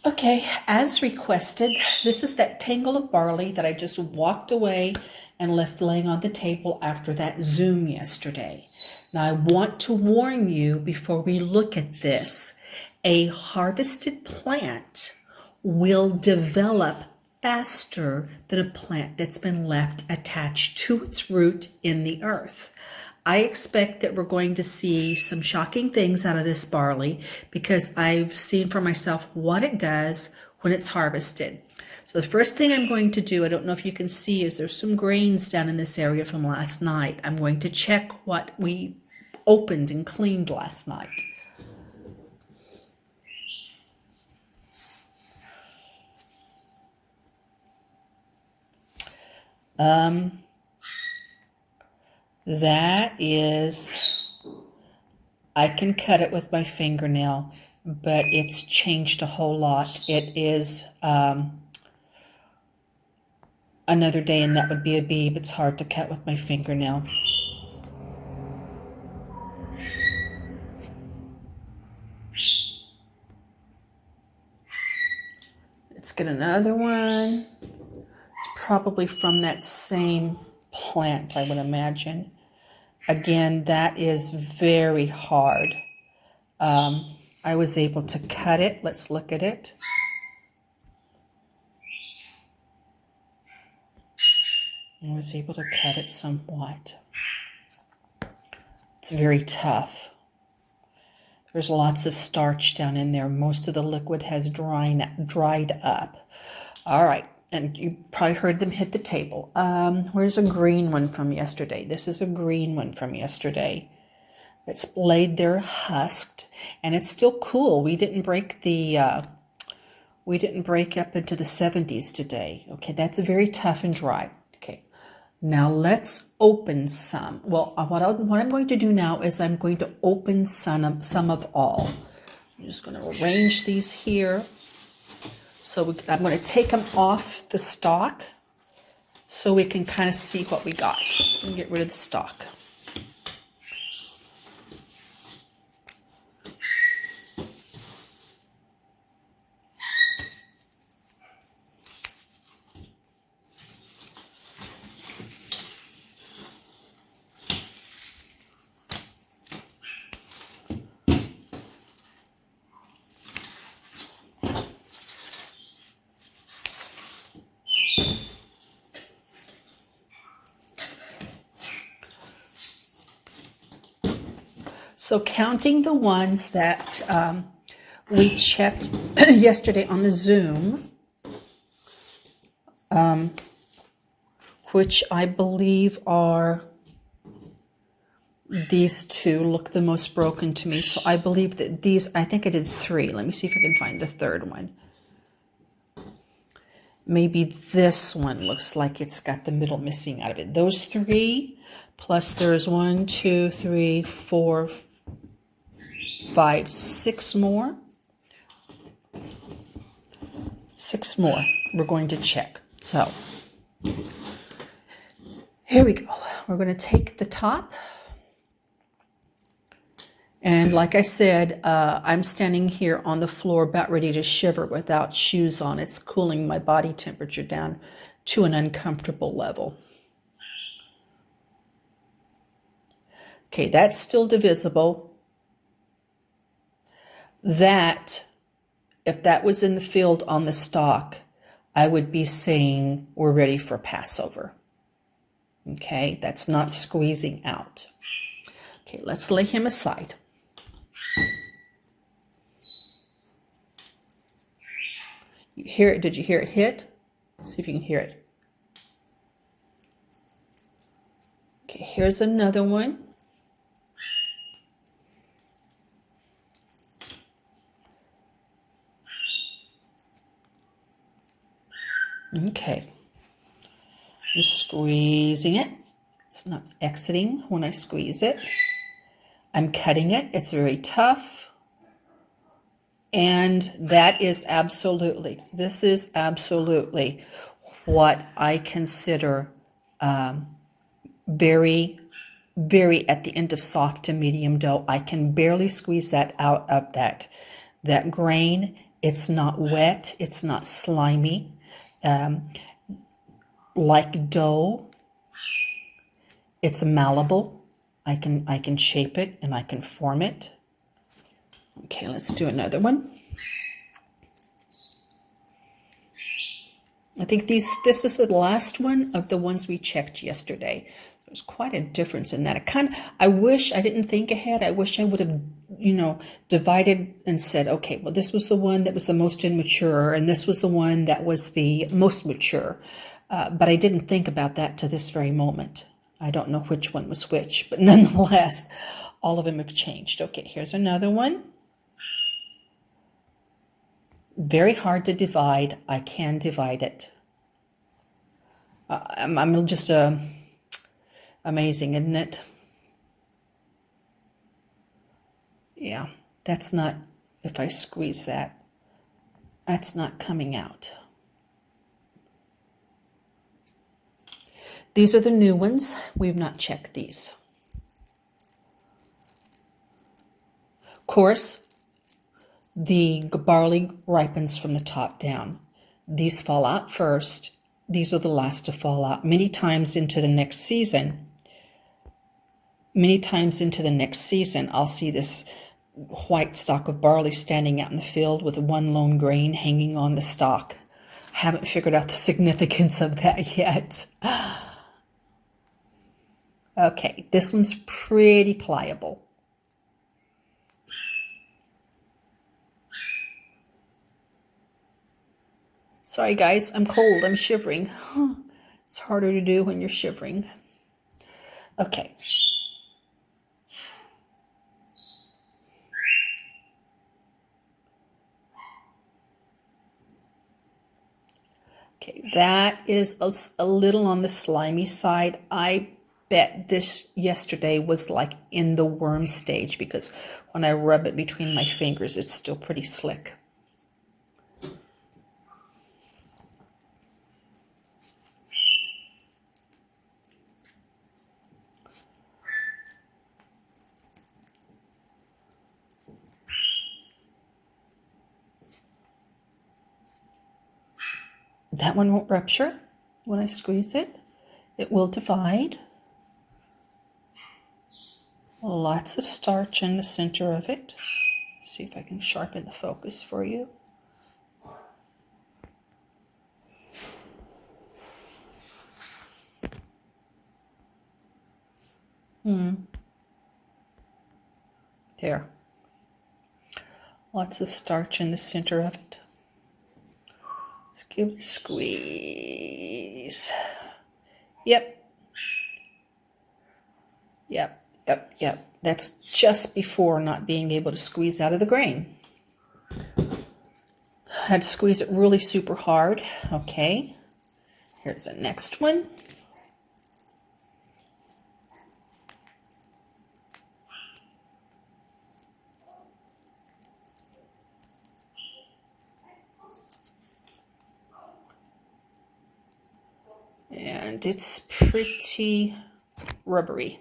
Okay, as requested, this is that tangle of barley that I just walked away and left laying on the table after that Zoom yesterday. Now, I want to warn you before we look at this, a harvested plant will develop faster than a plant that's been left attached to its root in the earth. I expect that we're going to see some shocking things out of this barley because I've seen for myself what it does when it's harvested. So the first thing I'm going to do, I don't know if you can see, is there's some grains down in this area from last night. I'm going to check what we opened and cleaned last night. That is, I can cut it with my fingernail, but it's changed a whole lot. It is another day, and that would be a beeb. It's hard to cut with my fingernail. Let's get another one. It's probably from that same plant, I would imagine. Again, that is very hard. I was able to cut it. Let's look at it. I was able to cut it somewhat. It's very tough. There's lots of starch down in there. Most of the liquid has dried up. All right, and you probably heard them hit the table. Where's a green one from yesterday? This is a green one from yesterday. It's laid there husked, and it's still cool. We didn't break up into the 70s today. Okay, that's very tough and dry. Okay, now let's open some. Well, what I'm going to do now is I'm going to open some of all. I'm just going to arrange these here. So I'm going to take them off the stalk so we can kind of see what we got and get rid of the stalk. So counting the ones that we checked yesterday on the Zoom, which I believe are these two, look the most broken to me. So I believe that these, I think I did 3. Let me see if I can find the third one. Maybe this one looks like it's got the middle missing out of it. Those 3, plus there's 1, 2, 3, 4, 5, 6 more. 6 more we're going to check. So here we go. We're going to take the top. And like I said, I'm standing here on the floor about ready to shiver without shoes on. It's cooling my body temperature down to an uncomfortable level. Okay, that's still divisible. That, if that was in the field on the stalk, I would be saying we're ready for Passover. Okay, that's not squeezing out. Okay, let's lay him aside. You hear it? Did you hear it hit? See if you can hear it. Okay, here's another one. Okay, just squeezing it. It's not exiting when I squeeze it. I'm cutting it. It's very tough. And that is absolutely, this is absolutely what I consider very, very at the end of soft to medium dough. I can barely squeeze that out of that grain, It's not wet. It's not slimy. Like dough, it's malleable. I can shape it and I can form it. Okay, let's do another one. I think this is the last one of the ones we checked yesterday. There's quite a difference in that. I wish I didn't think ahead. I wish I would have, divided and said, okay, well, this was the one that was the most immature, and this was the one that was the most mature. But I didn't think about that to this very moment. I don't know which one was which, but nonetheless, all of them have changed. Okay, here's another one. Very hard to divide. I can divide it. I'm just amazing, isn't it? Yeah, that's not, if I squeeze that, that's not coming out. These are the new ones. We've not checked these. Of course, the barley ripens from the top down. These fall out first. These are the last to fall out. Many times into the next season, I'll see this white stalk of barley standing out in the field with one lone grain hanging on the stalk. I haven't figured out the significance of that yet. Okay, this one's pretty pliable. Sorry guys, I'm cold, I'm shivering. It's harder to do when you're shivering. Okay. Okay, that is a little on the slimy side. I bet this yesterday was like in the worm stage, because when I rub it between my fingers, it's still pretty slick. That one won't rupture when I squeeze it. It will divide. Lots of starch in the center of it. See if I can sharpen the focus for you. There. Lots of starch in the center of it. Let's give it a squeeze. Yep. That's just before not being able to squeeze out of the grain. I had to squeeze it really super hard. Okay. Here's the next one. And it's pretty rubbery.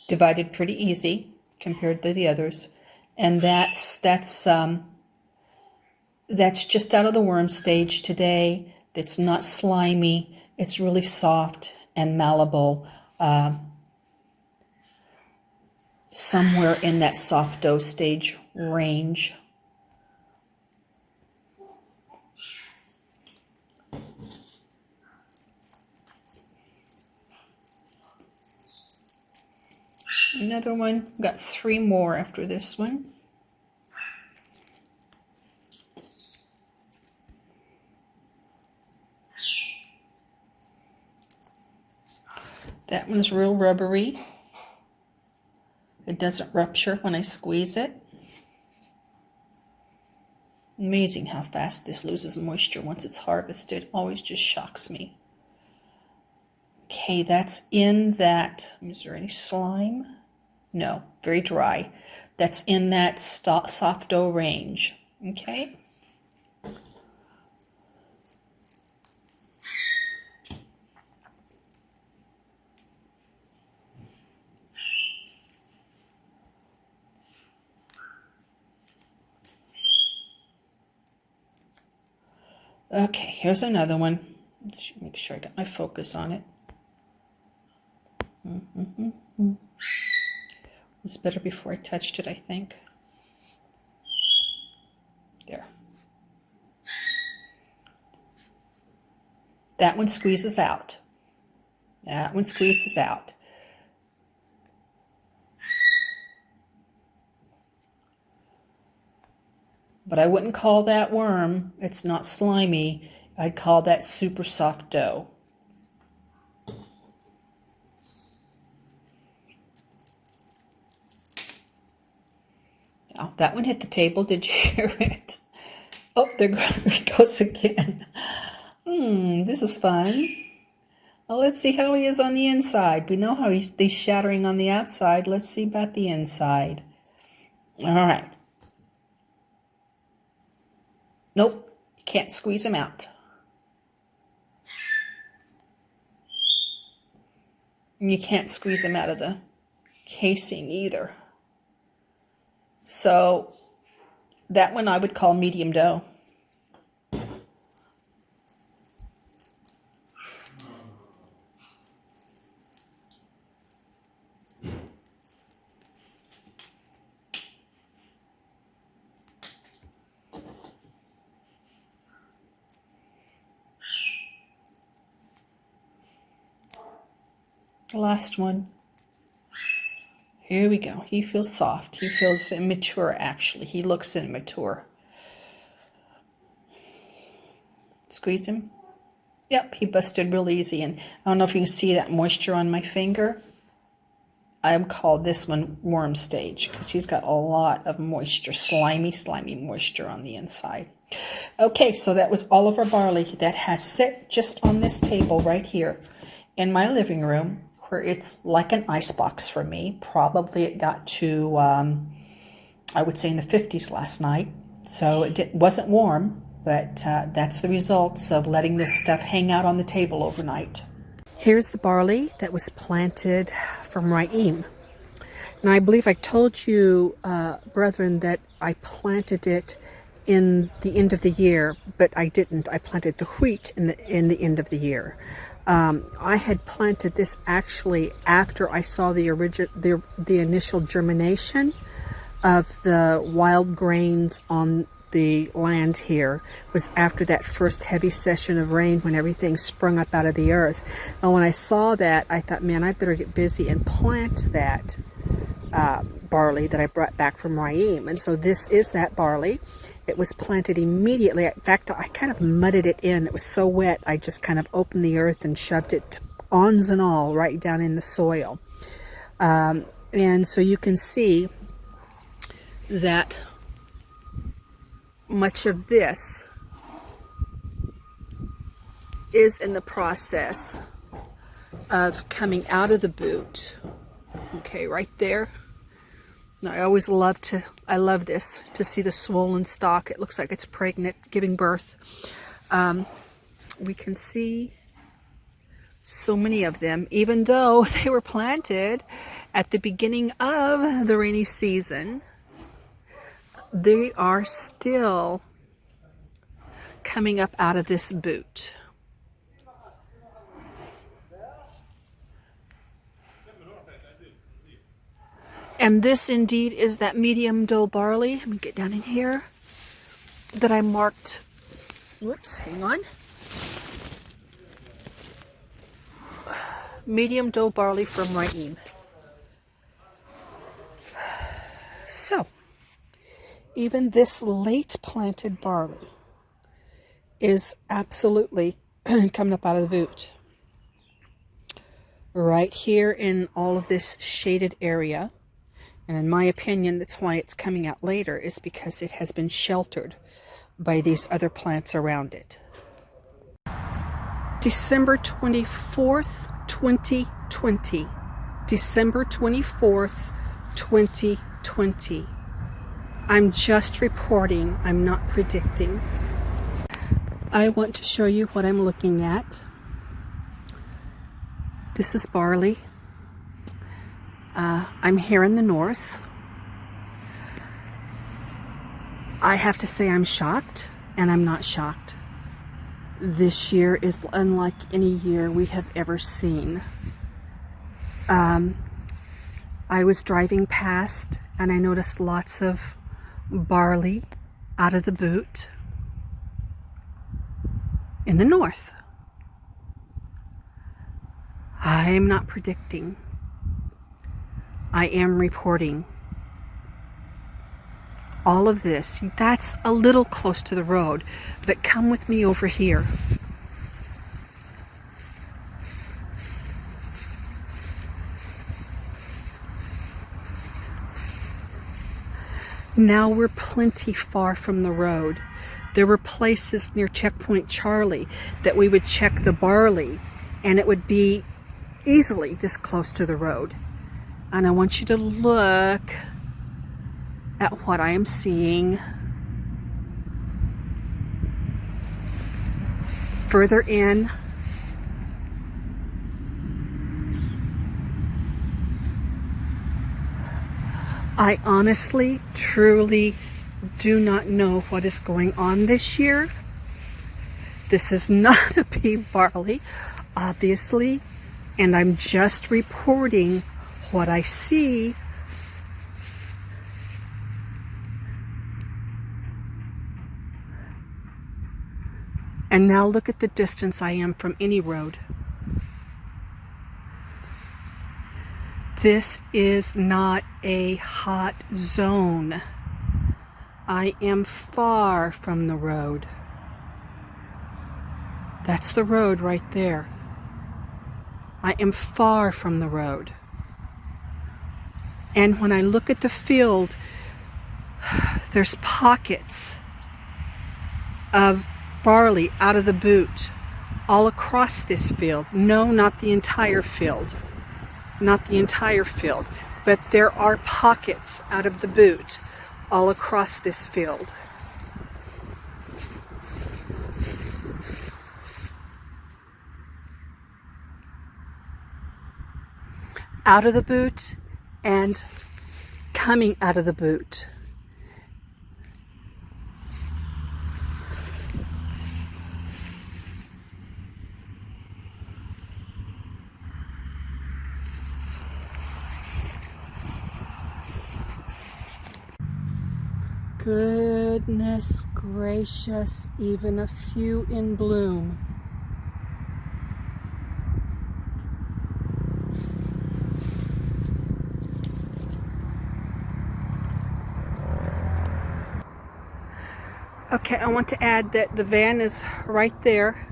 Divided pretty easy compared to the others, and that's just out of the worm stage today. It's not slimy. It's really soft and malleable. Somewhere in that soft dough stage range. Another one. Got 3 more after this one. That one's real rubbery. It doesn't rupture when I squeeze it. Amazing how fast this loses moisture once it's harvested. It always just shocks me. Okay, that's in that. Is there any slime? No, very dry. That's in that soft dough range. Okay. Okay, here's another one. Let's make sure I got my focus on it. It was better before I touched it, I think. There. That one squeezes out. That one squeezes out. But I wouldn't call that worm. It's not slimy. I'd call that super soft dough. Oh, that one hit the table. Did you hear it? Oh, there it goes again. This is fun. Well, let's see how he is on the inside. We know how he's shattering on the outside. Let's see about the inside. All right. Nope, you can't squeeze him out. And you can't squeeze him out of the casing either. So that one I would call medium dough. The last one. Here we go. He feels soft. He feels immature, actually. He looks immature. Squeeze him. Yep, he busted real easy. And I don't know if you can see that moisture on my finger. I would call this one worm stage because he's got a lot of moisture, slimy moisture on the inside. Okay, so that was all of our barley that has sit just on this table right here in my living room, where it's like an icebox for me. Probably it got to, I would say in the 50s last night. So it wasn't warm, but that's the results of letting this stuff hang out on the table overnight. Here's the barley that was planted from Raim. And I believe I told you, brethren, that I planted it in the end of the year, but I didn't. I planted the wheat in the end of the year. I had planted this actually after I saw the initial germination of the wild grains on the land here. It was after that first heavy session of rain when everything sprung up out of the earth. And when I saw that, I thought, man, I better get busy and plant that barley that I brought back from Raim. And so this is that barley. It was planted immediately. In fact, I kind of mudded it in. It was so wet, I just kind of opened the earth and shoved it, awns and all, right down in the soil. And so you can see that much of this is in the process of coming out of the boot. Okay, right there. I always love this, to see the swollen stalk. It looks like it's pregnant, giving birth. We can see so many of them, even though they were planted at the beginning of the rainy season, they are still coming up out of this boot. And this indeed is that medium dough barley. Let me get down in here. That I marked. Whoops, hang on. Medium dough barley from Raim. So, even this late planted barley is absolutely coming up out of the boot. Right here in all of this shaded area. And in my opinion, that's why it's coming out later, is because it has been sheltered by these other plants around it. December 24th, 2020. December 24th, 2020. I'm just reporting. I'm not predicting. I want to show you what I'm looking at. This is barley. I'm here in the north. I have to say I'm shocked, and I'm not shocked. This year is unlike any year we have ever seen. I was driving past and I noticed lots of barley out of the boot in the north. I am not predicting. I am reporting. All of this, that's a little close to the road, but come with me over here. Now we're plenty far from the road. There were places near Checkpoint Charlie that we would check the barley and it would be easily this close to the road. And I want you to look at what I am seeing. Further in, I honestly, truly do not know what is going on this year. This is not a pea barley, obviously, and I'm just reporting what I see. And now look at the distance I am from any road. This is not a hot zone. I am far from the road. That's the road right there. I am far from the road. And when I look at the field, there's pockets of barley out of the boot all across this field. No, not the entire field. Not the entire field, but there are pockets out of the boot all across this field. Out of the boot and coming out of the boot. Goodness gracious, even a few in bloom. Okay, I want to add that the van is right there,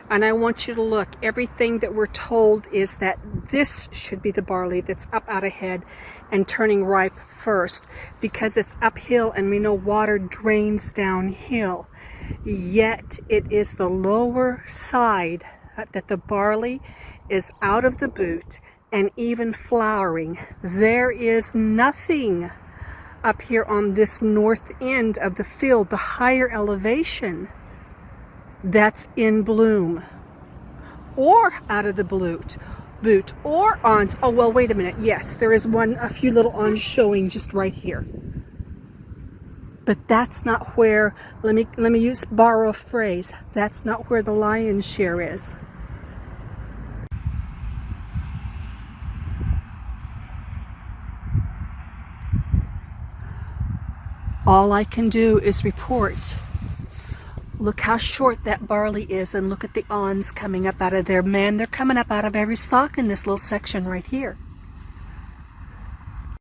and I want you to look. Everything that we're told is that this should be the barley that's up out ahead and turning ripe first, because it's uphill and we know water drains downhill. Yet it is the lower side that the barley is out of the boot and even flowering. There is nothing up here on this north end of the field, the higher elevation, that's in bloom or out of the boot or on. Oh well, wait a minute. Yes, there is a few little awns showing just right here, but that's not where. Let me borrow a phrase. That's not where the lion's share is. All I can do is report. Look how short that barley is, and look at the awns coming up out of there. Man, they're coming up out of every stalk in this little section right here.